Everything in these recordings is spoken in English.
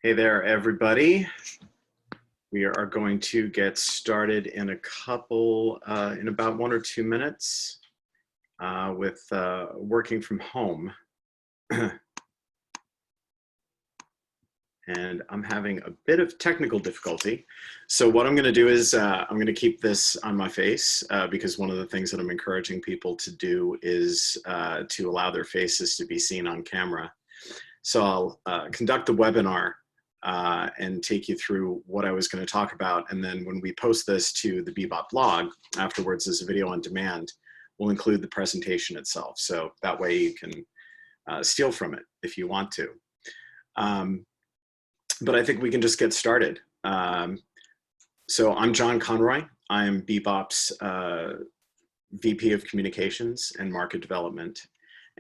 Hey there, everybody. We are going to get started in in about 1 or 2 minutes with working from home. And I'm having a bit of technical difficulty. So what I'm gonna do is I'm gonna keep this on my face because one of the things that I'm encouraging people to do is to allow their faces to be seen on camera. So I'll conduct the webinar and take you through what I was going to talk about. And then when we post this to the BeBop blog, afterwards as a video on demand, we'll include the presentation itself. So that way you can steal from it if you want to. But I think we can just get started. So I'm John Conroy. I am BeBop's VP of Communications and Market Development.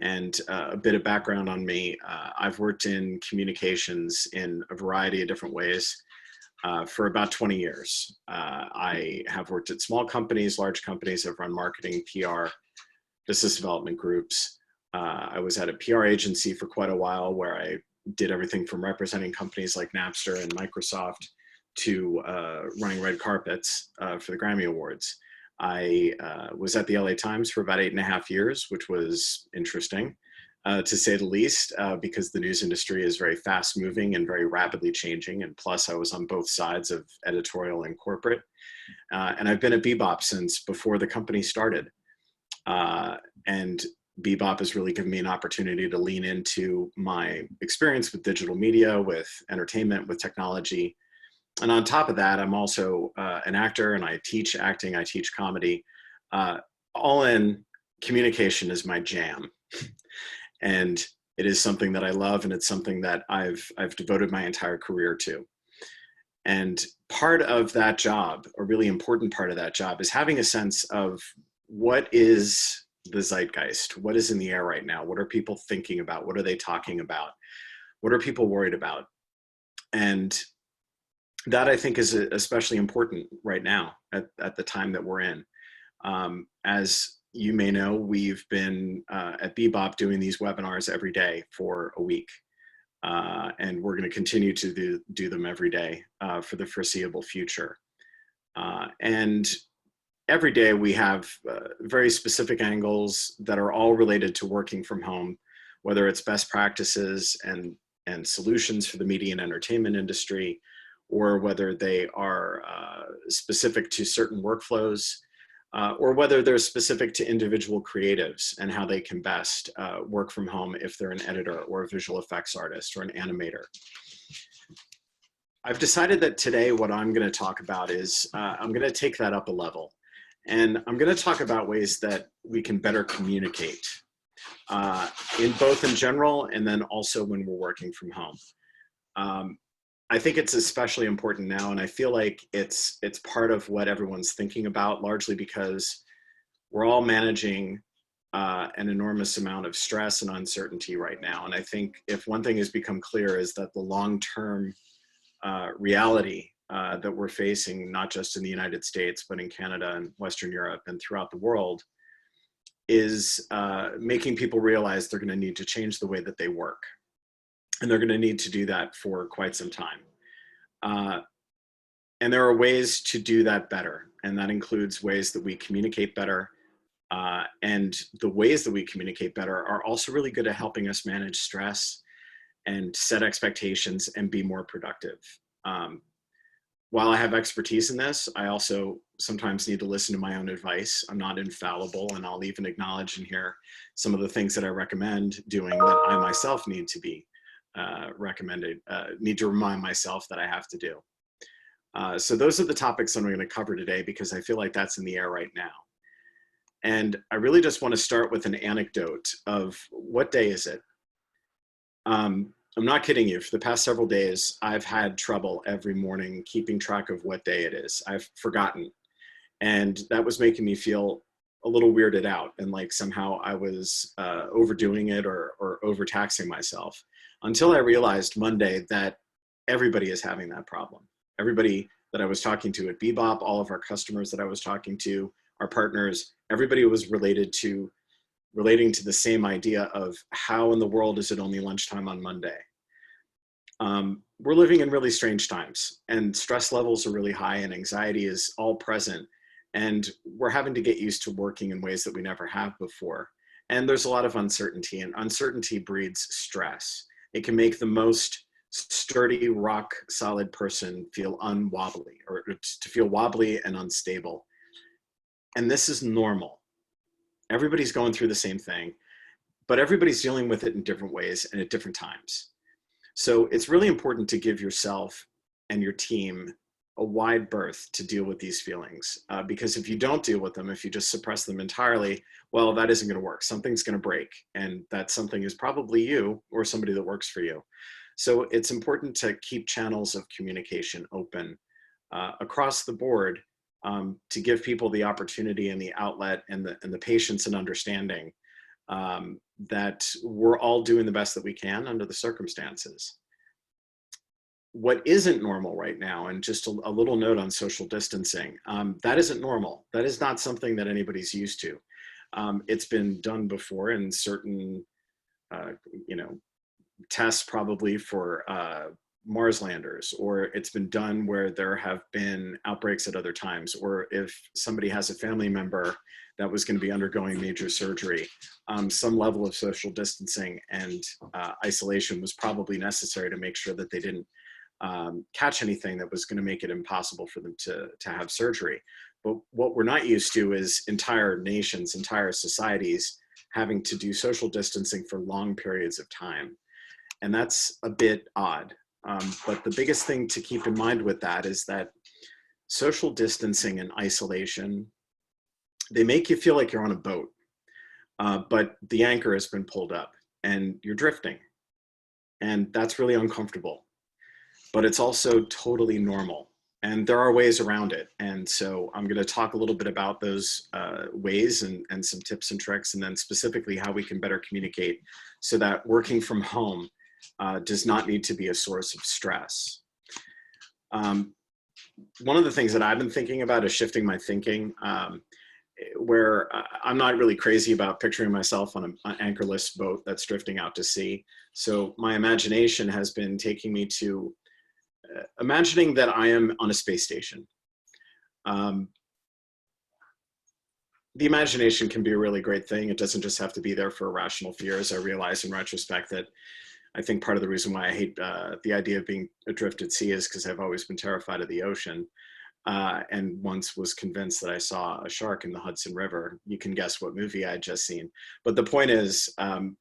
And a bit of background on me, I've worked in communications in a variety of different ways for about 20 years. I have worked at small companies, large companies. I've run marketing, PR, business development groups. I was at a PR agency for quite a while where I did everything from representing companies like Napster and Microsoft to running red carpets for the Grammy Awards. I was at the LA Times for about 8.5 years, which was interesting, to say the least, because the news industry is very fast moving and very rapidly changing. And plus I was on both sides of editorial and corporate. And I've been at BeBop since before the company started. And BeBop has really given me an opportunity to lean into my experience with digital media, with entertainment, with technology. And on top of that, I'm also an actor and I teach acting, I teach comedy. All in, communication is my jam. And it is something that I love and it's something that I've devoted my entire career to. And part of that job, a really important part of that job, is having a sense of what is the zeitgeist, what is in the air right now, what are people thinking about, what are they talking about, what are people worried about? And that I think is especially important right now at the time that we're in. As you may know, we've been at BeBop doing these webinars every day for a week. And we're going to continue to do them every day for the foreseeable future. And every day we have very specific angles that are all related to working from home, whether it's best practices and solutions for the media and entertainment industry, or whether they are specific to certain workflows, or whether they're specific to individual creatives and how they can best work from home if they're an editor or a visual effects artist or an animator. I've decided that today what I'm going to talk about is I'm going to take that up a level. And I'm going to talk about ways that we can better communicate in both in general and then also when we're working from home. I think it's especially important now, and I feel like it's part of what everyone's thinking about, largely because we're all managing an enormous amount of stress and uncertainty right now. And I think if one thing has become clear is that the long-term reality that we're facing, not just in the United States, but in Canada and Western Europe and throughout the world, is making people realize they're going to need to change the way that they work. And they're going to need to do that for quite some time. And there are ways to do that better. And that includes ways that we communicate better. And the ways that we communicate better are also really good at helping us manage stress and set expectations and be more productive. While I have expertise in this, I also sometimes need to listen to my own advice. I'm not infallible, and I'll even acknowledge in here some of the things that I recommend doing that I myself need to be need to remind myself that I have to do. So those are the topics I'm going to cover today because I feel like that's in the air right now. And I really just want to start with an anecdote of what day is it? I'm not kidding you. For the past several days, I've had trouble every morning keeping track of what day it is. I've forgotten. And that was making me feel a little weirded out and like somehow I was overdoing it or overtaxing myself, until I realized Monday that everybody is having that problem. Everybody that I was talking to at BeBop, all of our customers that I was talking to, our partners, everybody was relating to the same idea of how in the world is it only lunchtime on Monday? we're living in really strange times, and stress levels are really high and anxiety is all present. And we're having to get used to working in ways that we never have before. And there's a lot of uncertainty, and uncertainty breeds stress. It can make the most sturdy, rock solid person feel unwobbly, or to feel wobbly and unstable. And this is normal. Everybody's going through the same thing, but everybody's dealing with it in different ways and at different times. So it's really important to give yourself and your team a wide berth to deal with these feelings. Because if you don't deal with them, if you just suppress them entirely, well, that isn't going to work. Something's going to break. And that something is probably you or somebody that works for you. So it's important to keep channels of communication open across the board, to give people the opportunity and the outlet and the patience and understanding that we're all doing the best that we can under the circumstances. What isn't normal right now, and just a little note on social distancing, that isn't normal. That is not something that anybody's used to. It's been done before in certain, tests probably for Mars landers, or it's been done where there have been outbreaks at other times, or if somebody has a family member that was going to be undergoing major surgery, some level of social distancing and isolation was probably necessary to make sure that they didn't catch anything that was going to make it impossible for them to have surgery. But what we're not used to is entire nations, entire societies having to do social distancing for long periods of time. And that's a bit odd. But the biggest thing to keep in mind with that is that social distancing and isolation, they make you feel like you're on a boat, but the anchor has been pulled up and you're drifting. And that's really uncomfortable, but it's also totally normal. And there are ways around it. And so I'm going to talk a little bit about those ways and some tips and tricks, and then specifically how we can better communicate so that working from home does not need to be a source of stress. One of the things that I've been thinking about is shifting my thinking, where I'm not really crazy about picturing myself on an anchorless boat that's drifting out to sea. So my imagination has been taking me to imagining that I am on a space station. The imagination can be a really great thing. It doesn't just have to be there for irrational fears. I realize in retrospect that I think part of the reason why I hate the idea of being adrift at sea is because I've always been terrified of the ocean. And once was convinced that I saw a shark in the Hudson River. You can guess what movie I had just seen. But the point is,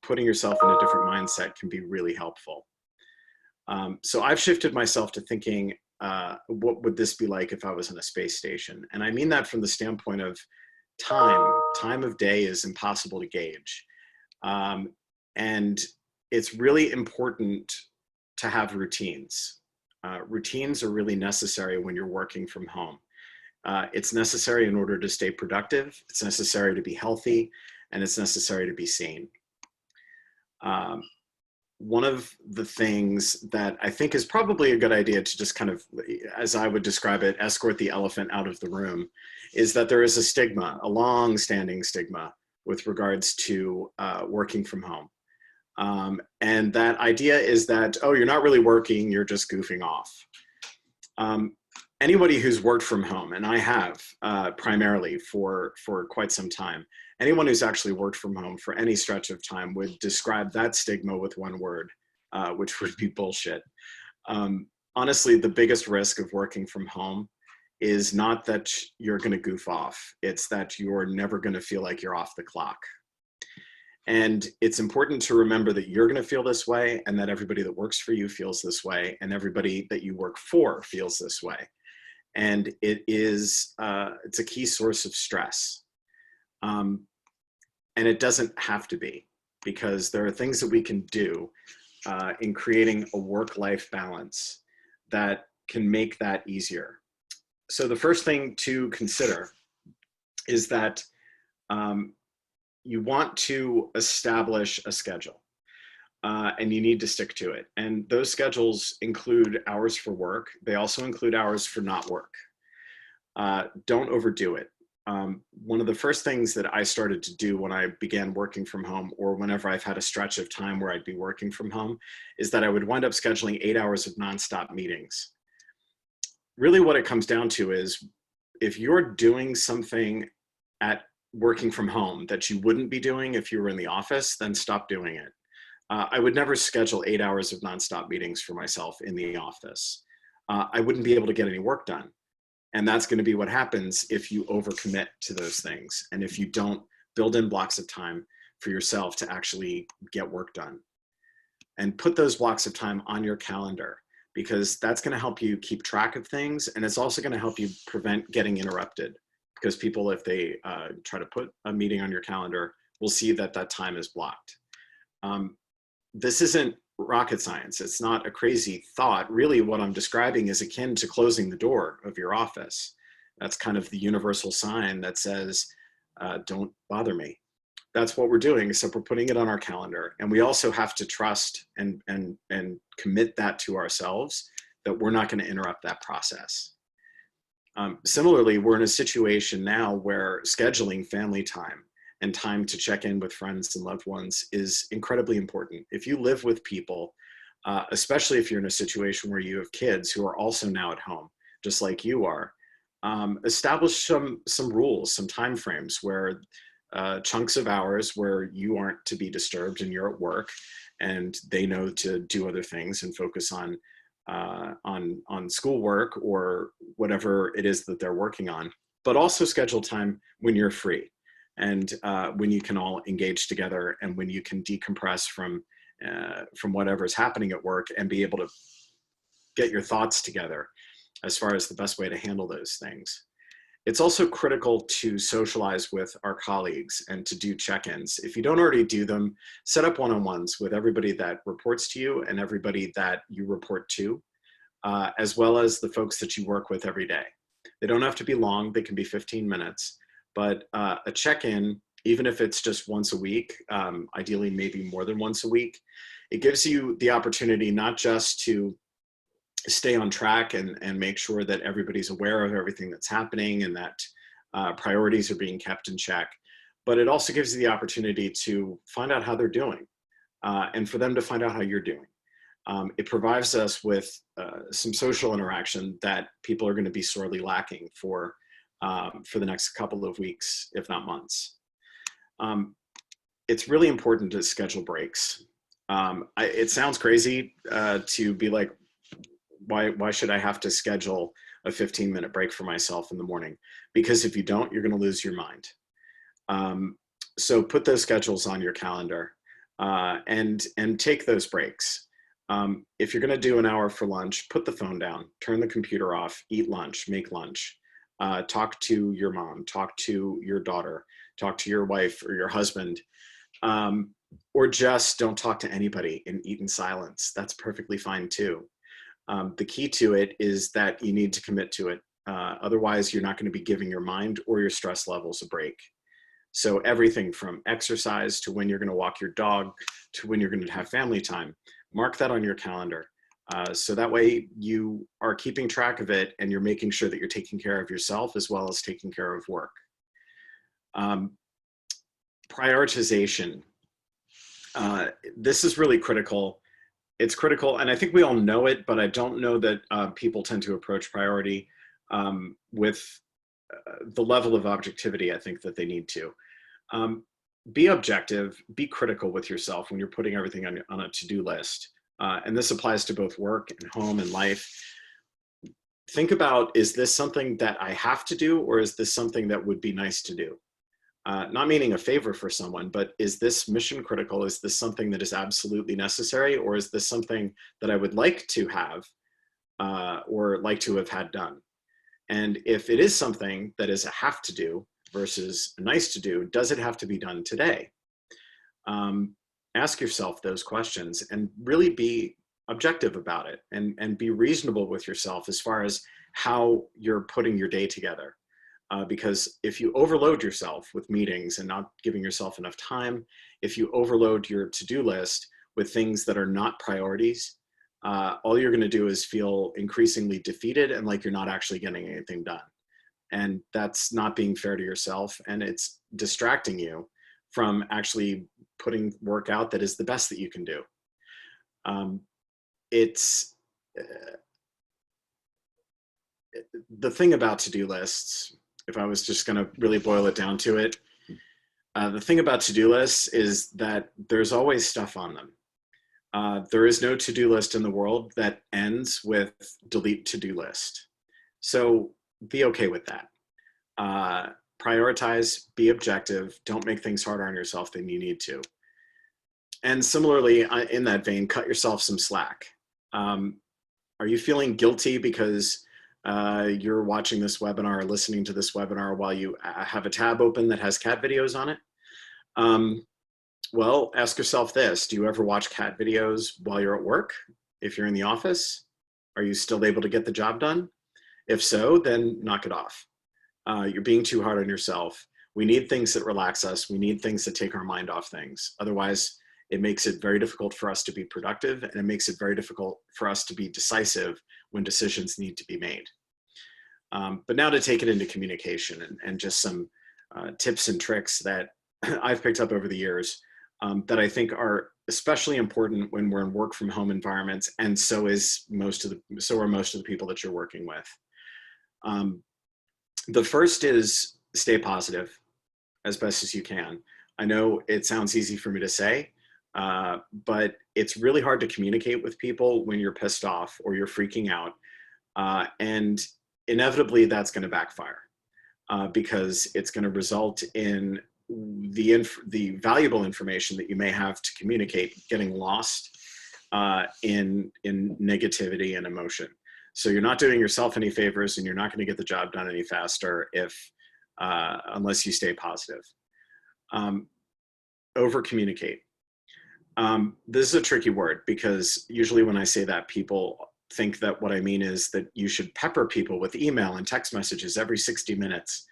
putting yourself in a different mindset can be really helpful. So I've shifted myself to thinking, what would this be like if I was on a space station? And I mean that from the standpoint of time. Time of day is impossible to gauge. And it's really important to have routines. Routines are really necessary when you're working from home. It's necessary in order to stay productive, it's necessary to be healthy, and it's necessary to be sane. One of the things that I think is probably a good idea to just kind of, as I would describe it, escort the elephant out of the room, is that there is a stigma, a long-standing stigma with regards to working from home. And that idea is that, oh, you're not really working, you're just goofing off. Anybody who's worked from home, and I have primarily for quite some time, anyone who's actually worked from home for any stretch of time would describe that stigma with one word, which would be bullshit. Honestly, the biggest risk of working from home is not that you're going to goof off. It's that you're never going to feel like you're off the clock. And it's important to remember that you're going to feel this way, and that everybody that works for you feels this way, and everybody that you work for feels this way. And it's a key source of stress. And it doesn't have to be, because there are things that we can do in creating a work-life balance that can make that easier. So the first thing to consider is that you want to establish a schedule, and you need to stick to it. And those schedules include hours for work. They also include hours for not work. Don't overdo it. one of the first things that I started to do when I began working from home, or whenever I've had a stretch of time where I'd be working from home, is that I would wind up scheduling 8 hours of nonstop meetings. Really what it comes down to is, if you're doing something at working from home that you wouldn't be doing if you were in the office, then stop doing it. I would never schedule 8 hours of nonstop meetings for myself in the office. I wouldn't be able to get any work done. And that's going to be what happens if you overcommit to those things, and if you don't build in blocks of time for yourself to actually get work done. And put those blocks of time on your calendar, because that's going to help you keep track of things. And it's also going to help you prevent getting interrupted, because people, if they try to put a meeting on your calendar, will see that that time is blocked. This isn't rocket science. It's not a crazy thought. Really, what I'm describing is akin to closing the door of your office. That's kind of the universal sign that says, don't bother me. That's what we're doing, except we're putting it on our calendar. And we also have to trust and commit that to ourselves, that we're not going to interrupt that process. Similarly, we're in a situation now where scheduling family time and time to check in with friends and loved ones is incredibly important. If you live with people, especially if you're in a situation where you have kids who are also now at home, just like you are, establish some rules, some time frames where chunks of hours where you aren't to be disturbed and you're at work, and they know to do other things and focus on schoolwork or whatever it is that they're working on. But also schedule time when you're free, and when you can all engage together, and when you can decompress from whatever's happening at work, and be able to get your thoughts together as far as the best way to handle those things. It's also critical to socialize with our colleagues and to do check-ins. If you don't already do them, set up one-on-ones with everybody that reports to you and everybody that you report to, as well as the folks that you work with every day. They don't have to be long, they can be 15 minutes, but a check-in, even if it's just once a week, ideally maybe more than once a week, it gives you the opportunity not just to stay on track and make sure that everybody's aware of everything that's happening, and that priorities are being kept in check, but it also gives you the opportunity to find out how they're doing, and for them to find out how you're doing. It provides us with some social interaction that people are going to be sorely lacking for the next couple of weeks, if not months. It's really important to schedule breaks. It sounds crazy to be like, why should I have to schedule a 15-minute break for myself in the morning? Because if you don't, you're going to lose your mind. So put those schedules on your calendar, and take those breaks. If you're going to do an hour for lunch, put the phone down, turn the computer off, eat lunch, make lunch, talk to your mom, talk to your daughter, talk to your wife or your husband, or just don't talk to anybody and eat in silence. That's perfectly fine too. The key to it is that you need to commit to it. Otherwise, you're not going to be giving your mind or your stress levels a break. So everything from exercise to when you're going to walk your dog to when you're going to have family time, mark that on your calendar. So that way you are keeping track of it, and you're making sure that you're taking care of yourself as well as taking care of work. Prioritization. This is really critical. It's critical, and I think we all know it, but I don't know that people tend to approach priority with the level of objectivity I think that they need to. Be objective, be critical with yourself when you're putting everything on a to-do list. And this applies to both work and home and life. Think about, is this something that I have to do, or is this something that would be nice to do? Not meaning a favor for someone, but is this mission critical? Is this something that is absolutely necessary? Or is this something that I would like to have or like to have had done? And if it is something that is a have to do versus a nice to do, does it have to be done today? Ask yourself those questions and really be objective about it, and be reasonable with yourself as far as how you're putting your day together. Because if you overload yourself with meetings and not giving yourself enough time, if you overload your to-do list with things that are not priorities, all you're going to do is feel increasingly defeated and like you're not actually getting anything done. And that's not being fair to yourself, and it's distracting you from actually putting work out that is the best that you can do. It's the thing about to-do lists, if I was just gonna really boil it down to it, the thing about to-do lists is that there's always stuff on them. There is no to-do list in the world that ends with delete to-do list. So be okay with that. Prioritize, be objective, don't make things harder on yourself than you need to. And similarly, in that vein, cut yourself some slack. Are you feeling guilty because you're watching this webinar or listening to this webinar while you have a tab open that has cat videos on it? Well, ask yourself this: do you ever watch cat videos while you're at work? If you're in the office, are you still able to get the job done? If so, then knock it off. You're being too hard on yourself. We need things that relax us. We need things that take our mind off things. Otherwise, it makes it very difficult for us to be productive, and it makes it very difficult for us to be decisive when decisions need to be made. But now to take it into communication and just some tips and tricks that I've picked up over the years that I think are especially important when we're in work from home environments, and so are most of the people that you're working with. The first is stay positive as best as you can. I know it sounds easy for me to say, but it's really hard to communicate with people when you're pissed off or you're freaking out. And inevitably that's going to backfire because it's going to result in the valuable information that you may have to communicate getting lost in negativity and emotion. So you're not doing yourself any favors, and you're not going to get the job done any faster unless you stay positive. Over communicate. This is a tricky word because usually when I say that, people think that what I mean is that you should pepper people with email and text messages every 60 minutes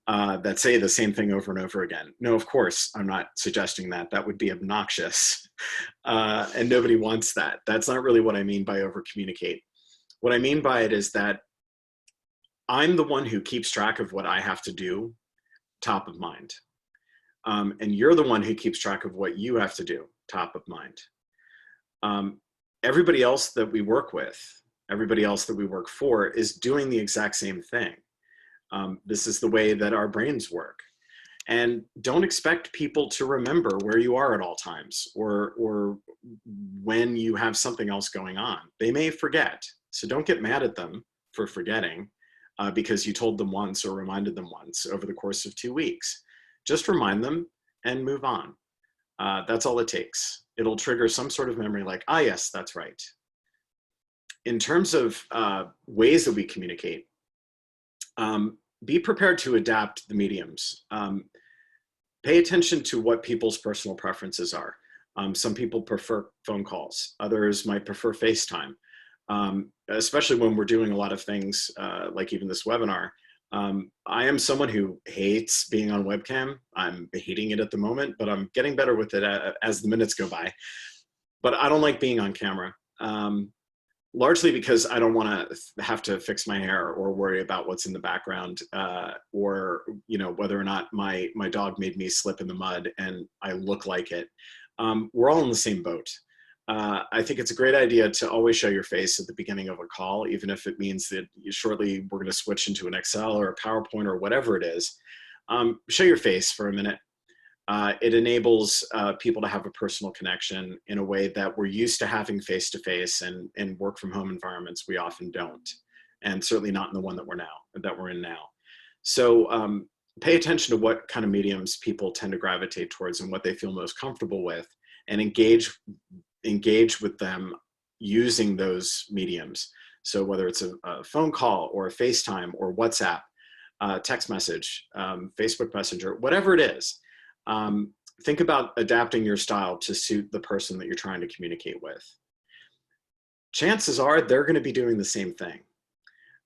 that say the same thing over and over again. No, of course, I'm not suggesting that. That would be obnoxious. And nobody wants that. That's not really what I mean by over communicate. What I mean by it is that I'm the one who keeps track of what I have to do top of mind. And you're the one who keeps track of what you have to do top of mind. Everybody else that we work with, everybody else that we work for is doing the exact same thing. This is the way that our brains work. And don't expect people to remember where you are at all times or when you have something else going on. They may forget. So don't get mad at them for forgetting because you told them once or reminded them once over the course of 2 weeks. Just remind them and move on. That's all it takes. It'll trigger some sort of memory like, ah, yes, that's right. In terms of ways that we communicate, be prepared to adapt the mediums. Pay attention to what people's personal preferences are. Some people prefer phone calls. Others might prefer FaceTime. Especially when we're doing a lot of things like even this webinar. I am someone who hates being on webcam. I'm hating it at the moment, but I'm getting better with it as the minutes go by. But I don't like being on camera, largely because I don't want to have to fix my hair or worry about what's in the background or whether or not my dog made me slip in the mud and I look like it. We're all in the same boat. I think it's a great idea to always show your face at the beginning of a call, even if it means that shortly we're going to switch into an Excel or a PowerPoint or whatever it is. Show your face for a minute. It enables people to have a personal connection in a way that we're used to having face-to-face, and in work from home environments we often don't, and certainly not in the one that we're in now. So pay attention to what kind of mediums people tend to gravitate towards and what they feel most comfortable with, and engage with them using those mediums. So whether it's a phone call or a FaceTime or WhatsApp, text message, Facebook Messenger, whatever it is, think about adapting your style to suit the person that you're trying to communicate with. Chances are they're going to be doing the same thing.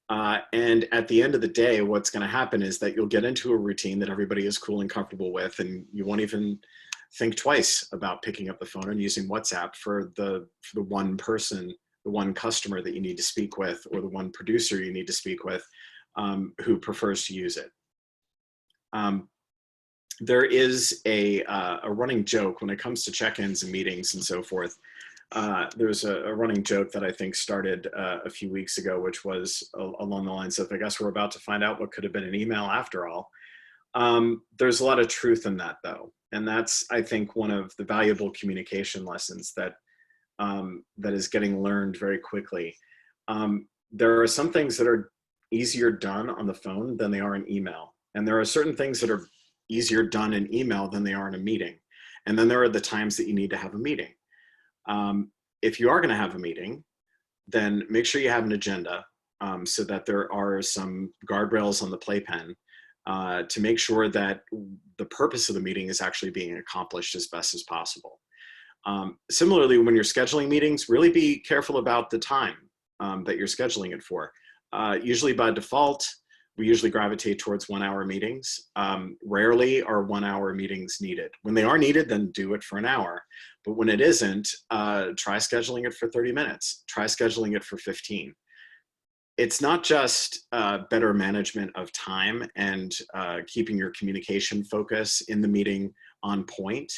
And at the end of the day, what's going to happen is that you'll get into a routine that everybody is cool and comfortable with, and you won't even think twice about picking up the phone and using WhatsApp for the one person, the one customer that you need to speak with, or the one producer you need to speak with. who prefers to use it. There is a running joke when it comes to check-ins and meetings and so forth. There's a running joke that I think started a few weeks ago, which was along the lines of, I guess we're about to find out what could have been an email after all. There's a lot of truth in that, though. And that's, I think, one of the valuable communication lessons that that is getting learned very quickly. There are some things that are easier done on the phone than they are in email. And there are certain things that are easier done in email than they are in a meeting. And then there are the times that you need to have a meeting. If you are going to have a meeting, then make sure you have an agenda so that there are some guardrails on the playpen to make sure that the purpose of the meeting is actually being accomplished as best as possible. Similarly, when you're scheduling meetings, really be careful about the time that you're scheduling it for. Usually by default, we usually gravitate towards 1 hour meetings. Rarely are 1 hour meetings needed. When they are needed, then do it for an hour. But when it isn't, try scheduling it for 30 minutes. Try scheduling it for 15. It's not just better management of time and keeping your communication focus in the meeting on point.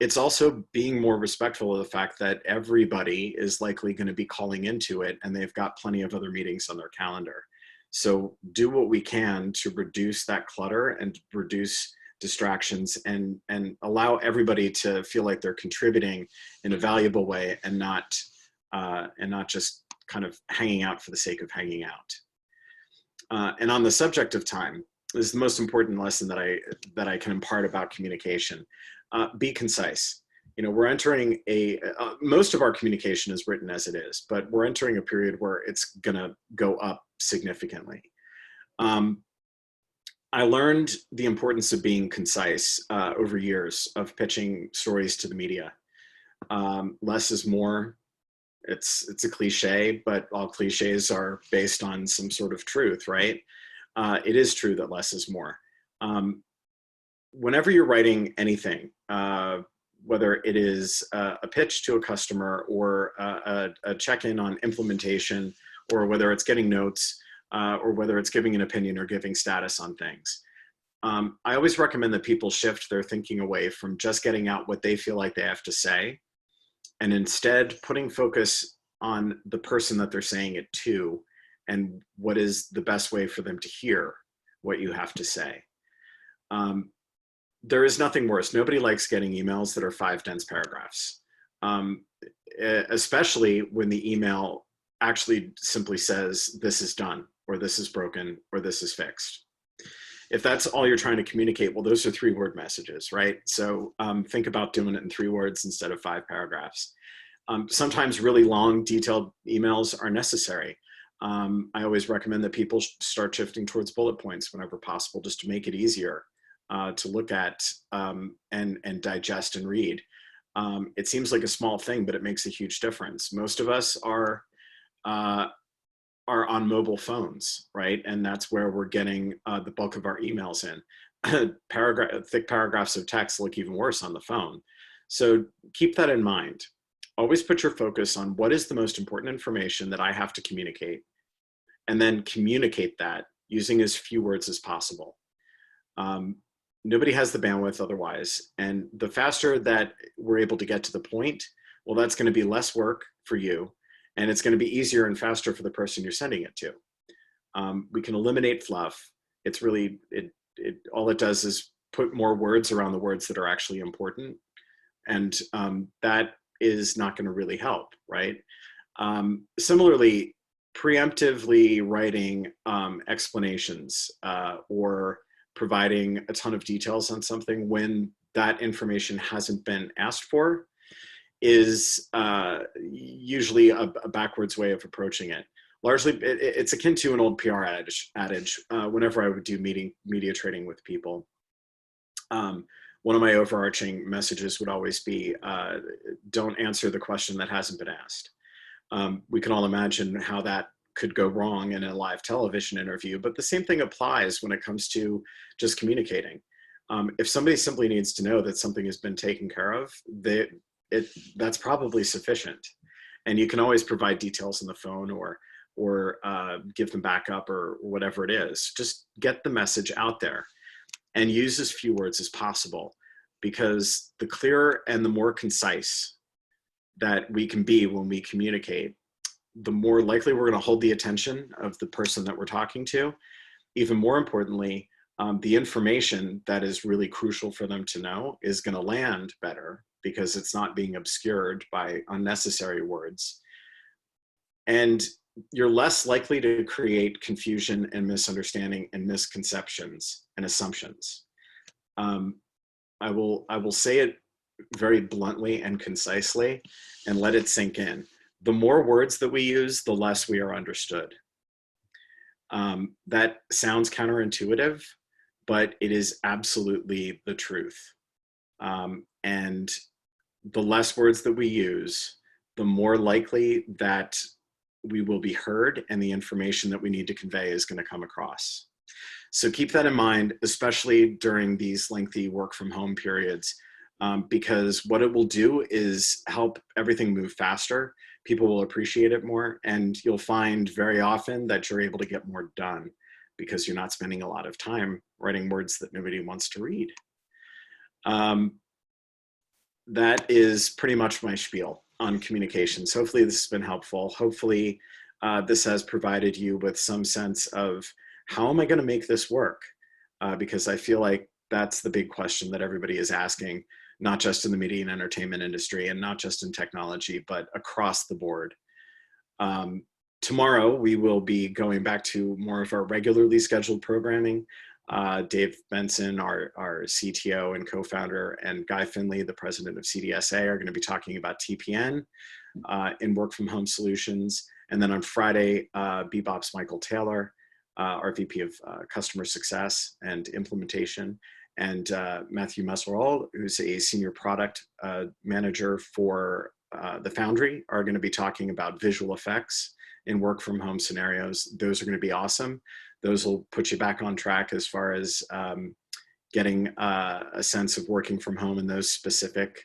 It's also being more respectful of the fact that everybody is likely going to be calling into it and they've got plenty of other meetings on their calendar. So do what we can to reduce that clutter and reduce distractions and allow everybody to feel like they're contributing in a valuable way and not just kind of hanging out for the sake of hanging out. And on the subject of time, this is the most important lesson that I can impart about communication. Be concise. You know, we're entering most of our communication is written as it is, but we're entering a period where it's gonna go up significantly. I learned the importance of being concise over years of pitching stories to the media. Less is more. It's a cliche, but all cliches are based on some sort of truth, right? It is true that less is more. Whenever you're writing anything, whether it is a pitch to a customer or a check-in on implementation, or whether it's getting notes, or whether it's giving an opinion or giving status on things. I always recommend that people shift their thinking away from just getting out what they feel like they have to say, and instead putting focus on the person that they're saying it to and what is the best way for them to hear what you have to say. There is nothing worse. Nobody likes getting emails that are 5 dense paragraphs, especially when the email actually simply says, this is done, or this is broken, or this is fixed. If that's all you're trying to communicate, well, those are 3-word messages, right? So think about doing it in 3 words instead of 5 paragraphs. Sometimes really long, detailed emails are necessary. I always recommend that people start shifting towards bullet points whenever possible, just to make it easier to look at and digest and read. It seems like a small thing, but it makes a huge difference. Most of us are on mobile phones, right? And that's where we're getting the bulk of our emails in. Thick paragraphs of text look even worse on the phone. So keep that in mind. Always put your focus on what is the most important information that I have to communicate, and then communicate that using as few words as possible. Nobody has the bandwidth otherwise. And the faster that we're able to get to the point, well, that's going to be less work for you. And it's going to be easier and faster for the person you're sending it to. We can eliminate fluff. It's really, all it does is put more words around the words that are actually important. And that is not going to really help, right? Similarly, preemptively writing explanations or providing a ton of details on something when that information hasn't been asked for is usually a backwards way of approaching it. Largely, it's akin to an old PR adage. Whenever I would do media training with people, one of my overarching messages would always be, don't answer the question that hasn't been asked. We can all imagine how that could go wrong in a live television interview, but the same thing applies when it comes to just communicating. If somebody simply needs to know that something has been taken care of, that's probably sufficient. And you can always provide details on the phone or or give them backup or whatever it is. Just get the message out there and use as few words as possible, because the clearer and the more concise that we can be when we communicate, the more likely we're going to hold the attention of the person that we're talking to. Even more importantly, the information that is really crucial for them to know is going to land better because it's not being obscured by unnecessary words. And you're less likely to create confusion and misunderstanding and misconceptions and assumptions. I will say it very bluntly and concisely and let it sink in. The more words that we use, the less we are understood. That sounds counterintuitive, but it is absolutely the truth. And the less words that we use, the more likely that we will be heard and the information that we need to convey is going to come across. So keep that in mind, especially during these lengthy work from home periods, because what it will do is help everything move faster. People will appreciate it more, and you'll find very often that you're able to get more done because you're not spending a lot of time writing words that nobody wants to read. That is pretty much my spiel on communications. Hopefully this has been helpful. Hopefully this has provided you with some sense of how am I going to make this work? Because I feel like that's the big question that everybody is asking, not just in the media and entertainment industry and not just in technology, but across the board. Tomorrow, we will be going back to more of our regularly scheduled programming. Dave Benson, our CTO and co-founder, and Guy Finley, the president of CDSA, are going to be talking about TPN in work from home solutions. And then on Friday, BeBop's Michael Taylor, our VP of customer success and implementation, and Matthew Messerall, who's a senior product manager for the Foundry, are going to be talking about visual effects in work from home scenarios. Those are going to be awesome. Those will put you back on track as far as getting a sense of working from home in those specific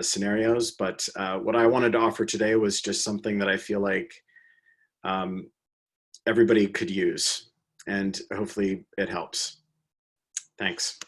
scenarios. But what I wanted to offer today was just something that I feel like everybody could use, and hopefully it helps. Thanks.